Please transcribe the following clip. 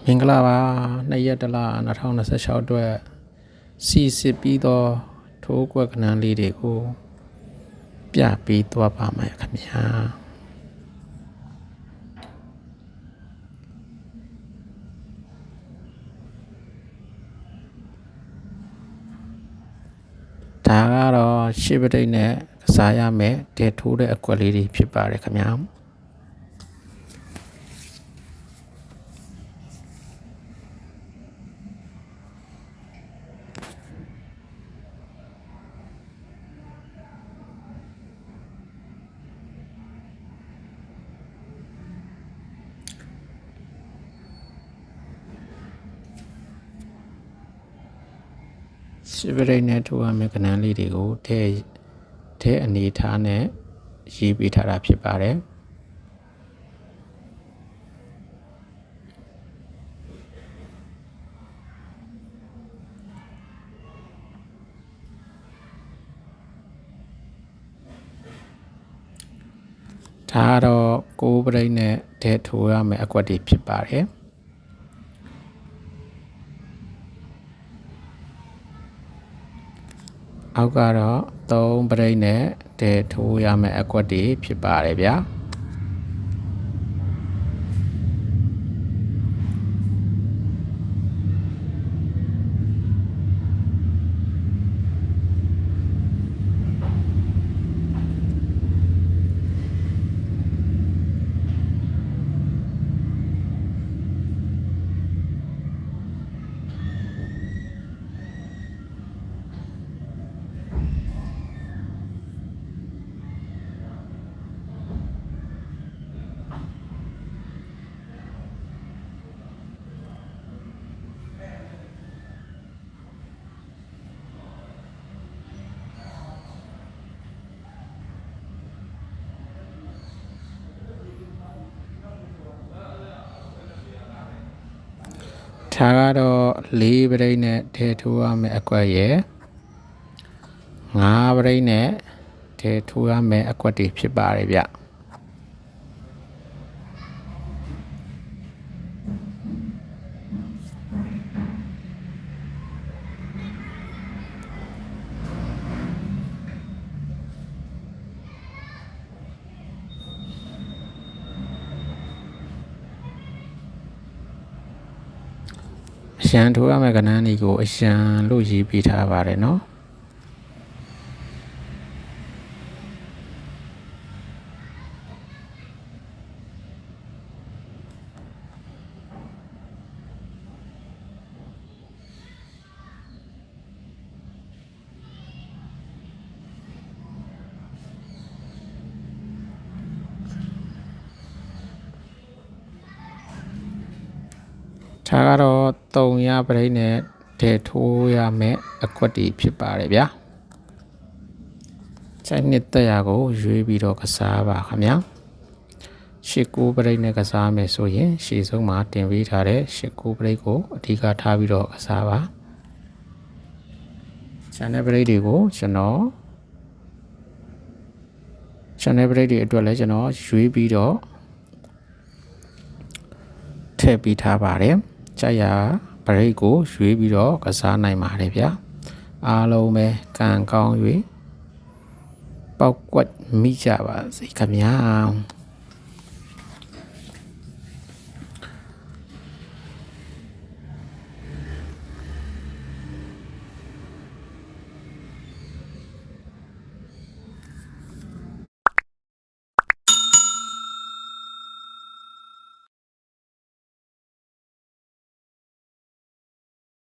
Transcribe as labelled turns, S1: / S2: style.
S1: မင်္ဂလာပါ2ရက်တလ2026အတွက်စီစစ်ပြီးတော့ထိုးကွက်ကဏ္ဍလေးတွေကိုပြပေးသွားပါမယ်ခင်ဗျာဒါကတော့ရှေ့ပဋိနဲ့ကစားရမယ်တဲထိုးတဲ့အကွက်လေးတွေဖြစ်ပါတယ်ခင်ဗျာရှေ့ပဋိနဲ့ထိုးရမယ်ကဏ္ဍလေးတွေကိုထဲအနေထားနဲ့ရေးပေးထားတာဖြစ်ပါတယ်ဒါတော့ကိုးပဋိနဲ့ထဲထိုးရမယ်အကွက်တွေဖြစ်ပါတယ်အောက်ကတော့3ပဋိနဲ့တဲထိုးရမယ့်အကွက်တွေဖြစ်ပါတယ်ဗျာဒါကတော့4ပဋိနဲ့ထဲထိုးရမယ့်အကွက်ရဲ့5ပဋိနဲ့ထဲထိုးရမယ့်အကွက်တွေဖြစ်ပါတယ်ဗျအရန်ထိုးရမယ့်ကဏ္ဍလေးကိုအရန်လို့ရေးပေးထားပါတယ်နော်ဒါကတော့3ရပဋိနဲ့တဲထိုးရမယ့်အကွက်တွေဖြစ်ပါတယ်ဗျာစိုက်နှစ်တက်ရကိုရွေးပြီးတော့ကစားပါခင်ဗျာ8-9ပဋိနဲ့ကစားမယ်ဆိုရင်ရှေ့ဆုံးမှာတင်ပေးထားတဲ့8-9ပဋိကိုအဓိကထားပြီးတော့ကစားပါချန်နယ်ပဋိတွေကိုကျွန်တော်ချန်နယ်ပဋိတွေအတွက်လည်းကျွန်တော်ရွေးပြီးတော့ထည့်ပေးထားပါတယ်ကြိုက်ရပရိတ်ကိုရွေးပြီးတော့ကစားနိုင်ပါတယ်ဗျာအားလုံးပဲကံကောင်း၍ပေါက်ကွက်မိကြပါစေခင်ဗျာ